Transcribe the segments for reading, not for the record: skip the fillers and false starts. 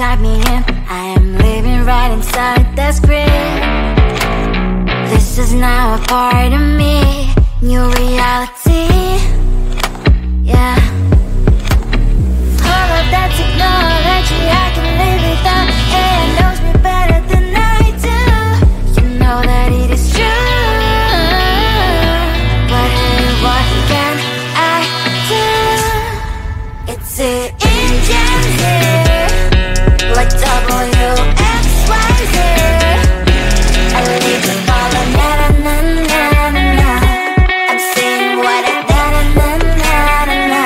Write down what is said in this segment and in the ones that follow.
type me in. I am living right inside the script. This is now a part of me, new reality. Yeah. All of that technology I can live without. AI knows me better than I do. You know that it is true. But hey, what can I do? It's the engines here, like WXYZ. I leave the ball on na-na-na-na-na-na. I'm saying what I na-na-na-na-na.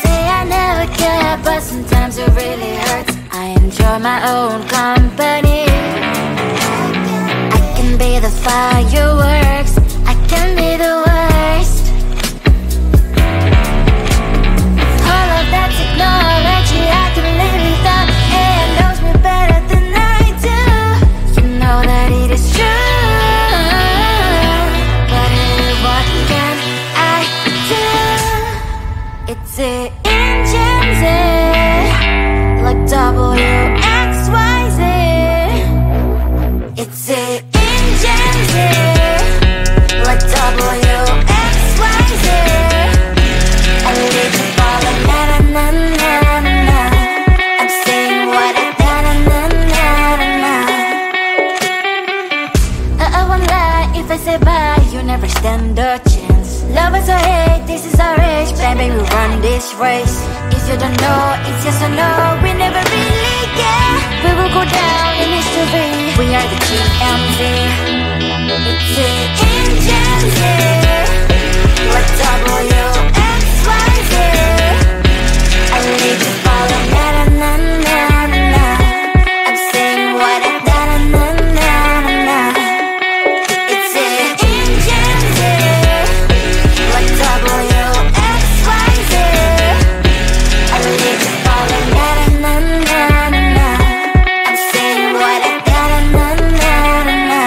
Say I never care, but sometimes it really hurts. I enjoy my own company. I can be the fireworks, I can be the worst. All of that technology I can live without. AI knows me better than I do. You know that it is true. But hey, what can I do? It's the engines, like WXYZ. It's the engines, like WXYZ. I live the ball on na-na-na-na-na-na. I'm saying what I na-na-na-na-na. I won't lie if I say bye, you never stand a chance. Love us or hate, this is our age. Baby, we run this race. If you don't know, it's yes or no. We never really care. We will go down in history. We are the GMZ. It's the engines, like WXYZ. I leave the ball on na-na-na-na-na. I'm saying what I na-na-na-na-na. It's the engines, like WXYZ. I leave the ball on na-na-na-na-na. I'm saying what I na-na-na-na-na.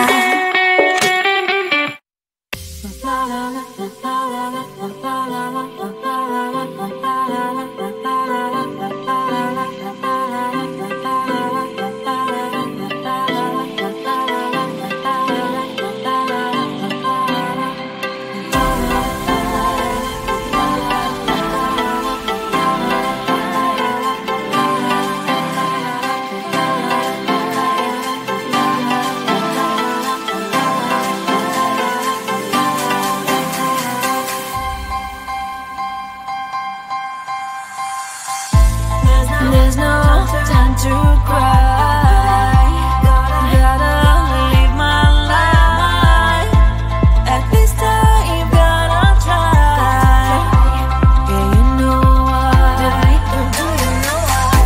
There's no time to cry. Gotta live my life. At this time, gotta try. Yeah, you know why. Do you know why?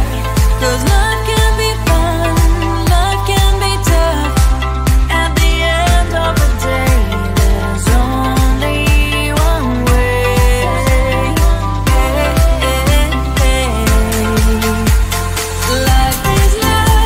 'Cause life can be fun, life can be tough. At the end of the day, there's only one way. Life is life.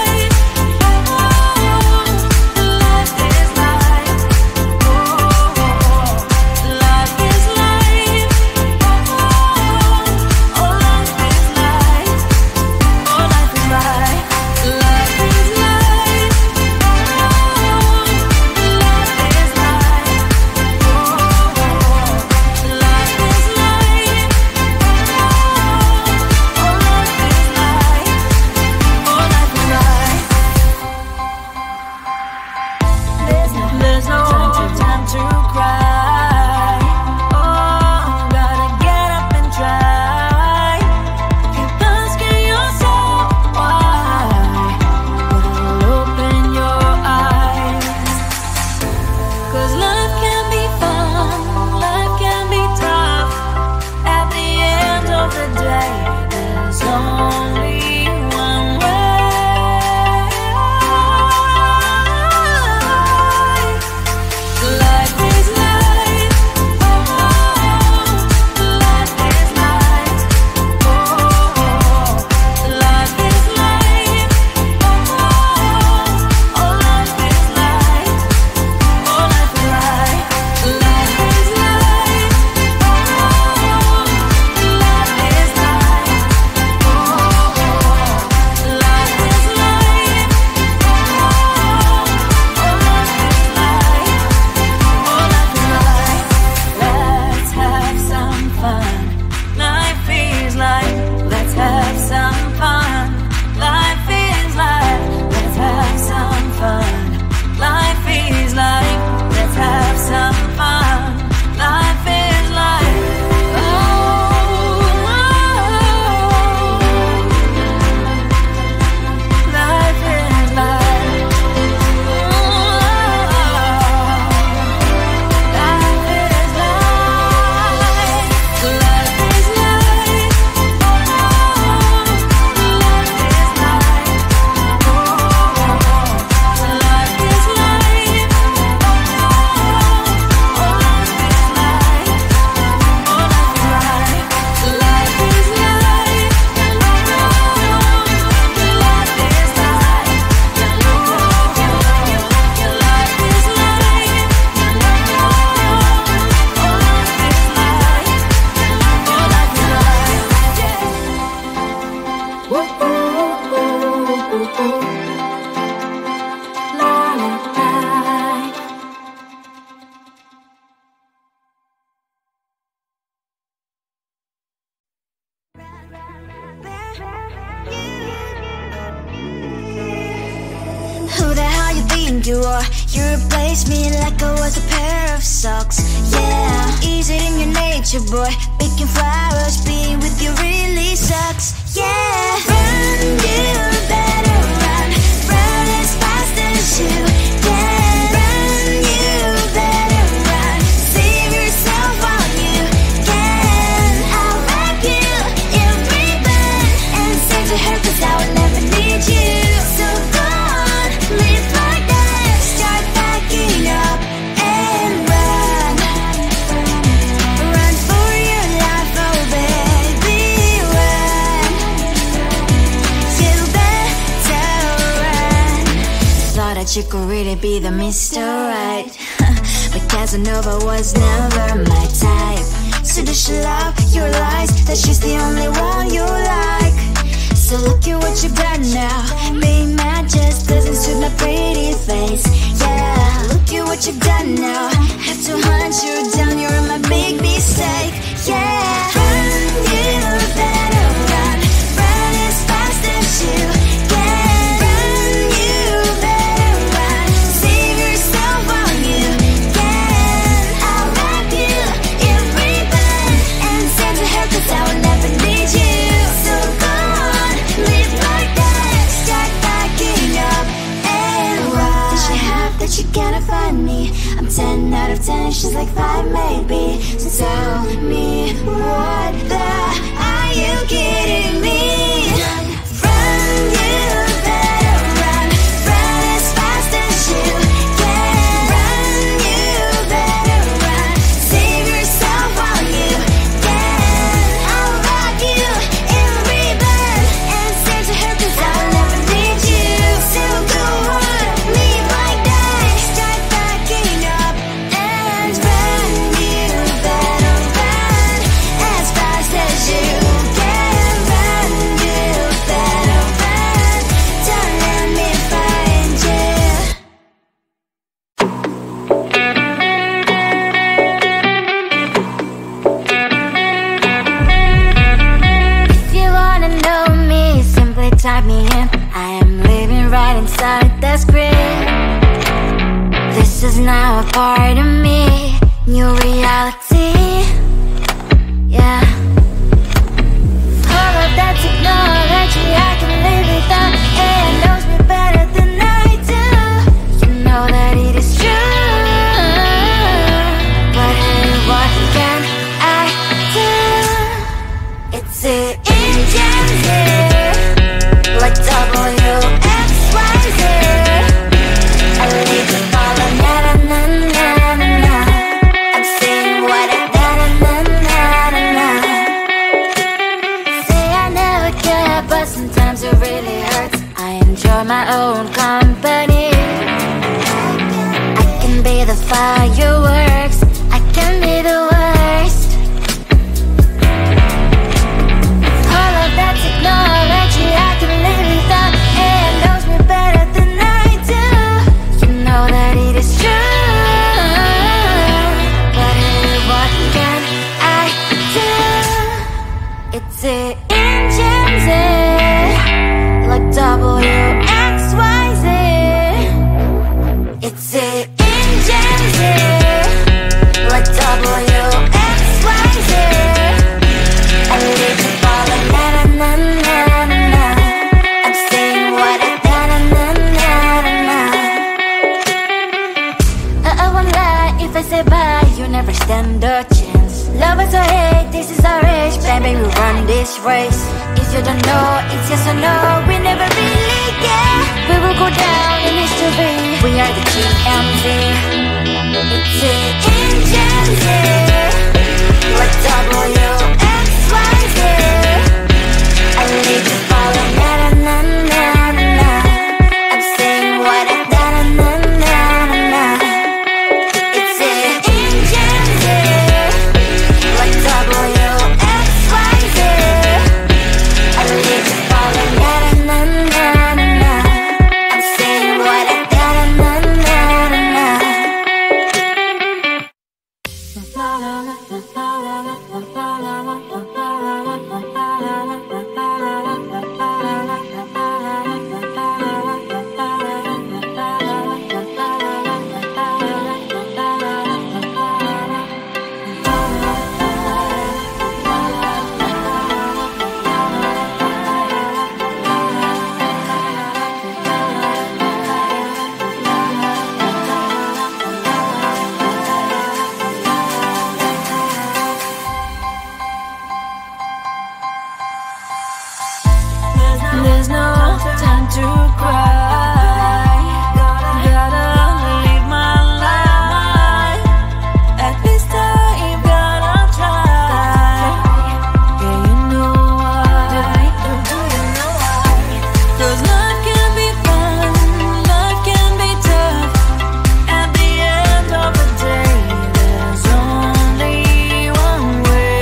Who the hell you think you are? You replaced me like I was a pair of socks. Yeah, is it in your nature, boy? Picking flowers, being with you really sucks. Yeah, run, you better run. Run as fast as you can. Run, you better run. Save yourself while you can. I'll wrap you in ribbon and send to her 'cause I will never need you. So go on, live like that. Start backing up and run. Run for your life, oh baby, run. You better run. Thought that you could really be the Mr. Right, but Casanova was never my type. So does she love your lies? That she's the only one you like. So look at what you've done now. Being mad just doesn't suit my pretty face. Yeah, look at what you've done now. Have to hunt you down, you're my big mistake. Yeah, run, you better run. Run as fast as you can. Run, you better run. Save yourself while you can. I'll wrap you in ribbon and send to her 'cause I will never need you. So go on, live like that. Start backing up and run. Does she have that you cannot find me? I'm 10 out of 10, she's like 5 maybe. So tell me, what the are you kidding me? Run, you better run. Run as fast as you can. Run, you better run. Save yourself while you can. I'll rock you in ribbon and send to her 'cause I will never need you. So go on, live like that. Start backing up and run. You better run as fast as you can. Run, you better run. Don't let me find you. If you wanna know me, simply type me in. I am living right inside the script. This is now a part of me, new reality. Yeah. All of that technology I can live without. AI knows me better than I do. You know that it is true. But hey, what can I do? It's it in Gen Z, like WXYZ. I lead to follow, na na na na na na. I'm saying what I da na na na na na. Say I never care, but sometimes it really hurts. I enjoy my own company. I can be the fireworks, I can be the worst. All of that technology I can live without. AI knows me better than I do. You know that it is true. But hey, what can I do? It's it in Gen Z, like WXYZ. It's it in Gen Z, like WXYZ. I live to follow, na na na na na na. I'm saying what I da na na na na na. I won't lie if I say bye, you never stand a chance. Love us or hate, this is our age, baby, we run this race. If you don't know, it's yes or no, we never really care. We will go down in history, we are the TMZ. It's it in Gen Z, like WXYZ. I need to follow, na na na na na na. I'm saying what I da na na na na na. It's it in Gen Z, like WXYZ. I need to follow, na na na na na na. I'm saying what I da na na na na na. La la la la la la la la la. There's no time to cry. Gotta live my life. At this time, gotta try. Yeah, you know why. Do you know why? 'Cause life can be fun, life can be tough. At the end of the day, there's only one way.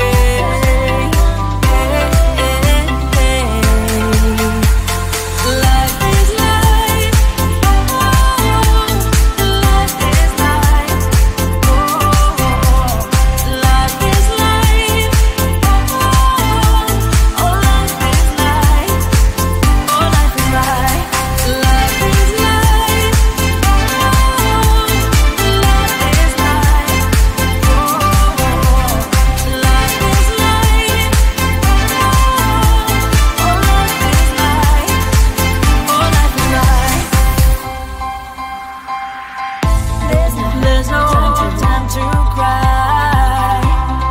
Life is life. Life is life. Life is life. Oh, life is life. Oh, life is life. Life is life. Life is life. Life is life. Oh, life is life. Oh, life is life. There's no time to cry.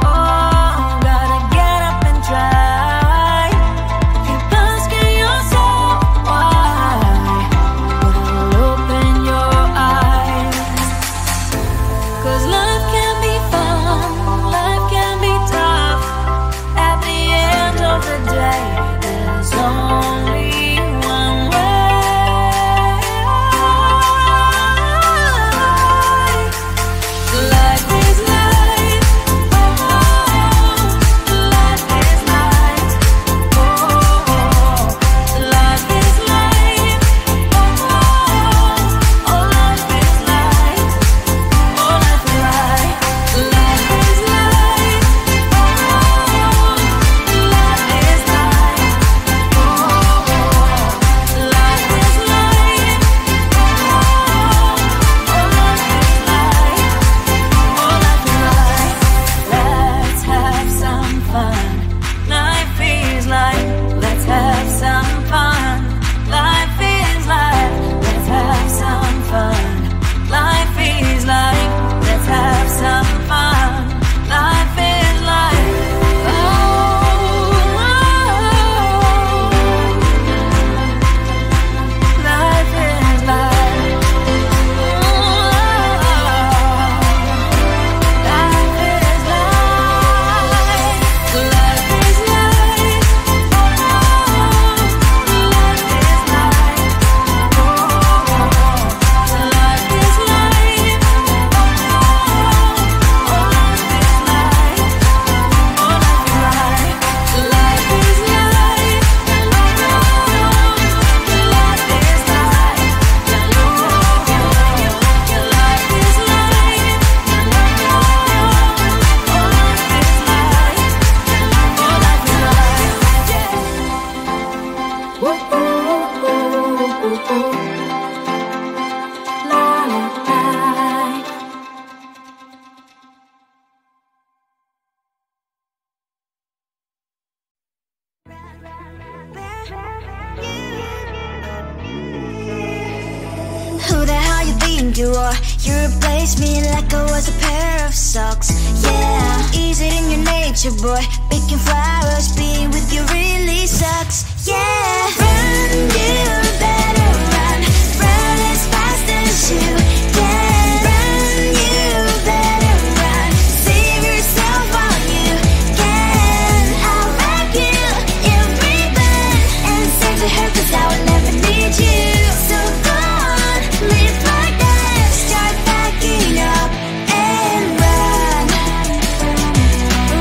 Oh, gotta get up and try. Keep asking yourself why. But I'll open your eyes. 'Cause life can be fun, life can be tough. At the end of the day, there's only one way. Life is life. Life is life. Life is life. Oh, life is life. Oh, life is life. Life is life. Life is life. Life is life. Oh, life is life. Oh, life is life. Let's have some fun. Life is life. Let's have some fun. Life is life. Let's have some fun. Life is life. Let's have some fun. Life is life. Oh, life is life. Life is life. Life is life. Life is life. Life is life. Who the hell you think you are? You replaced me like I was a pair of socks. Yeah, is it in your nature, boy? Picking flowers, being with you really sucks. Yeah, run, you better run. Run as fast as you can. Run, you better run. Save yourself while you can. I'll wrap you in ribbon and send to her 'cause I will never need you. So go on, live like that. Start packing up and run.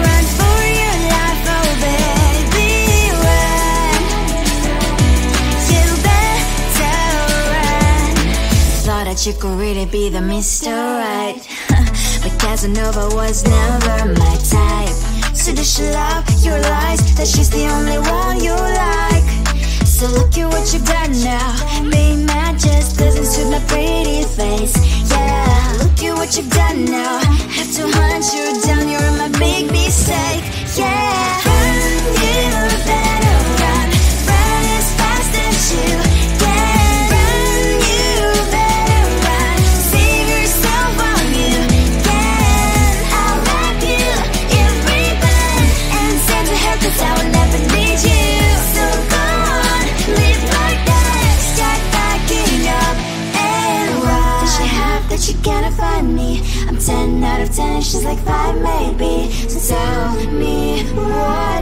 Run for your life, oh baby, run. You better run. Thought that you could really be the Mr. Right, but Casanova was never my type. So does she love your lies, that she's the only one you like? So look at what you've done now. Being mad just doesn't suit my pretty face. Yeah, look at what you've done now. Have to hunt you down, you're my big mistake. Yeah, run, you better run. Run as fast as you can. Run, you better run. Save yourself while you can. I'll wrap you in ribbon and send to her 'cause I will never need you. So go on, like five maybe. So tell me what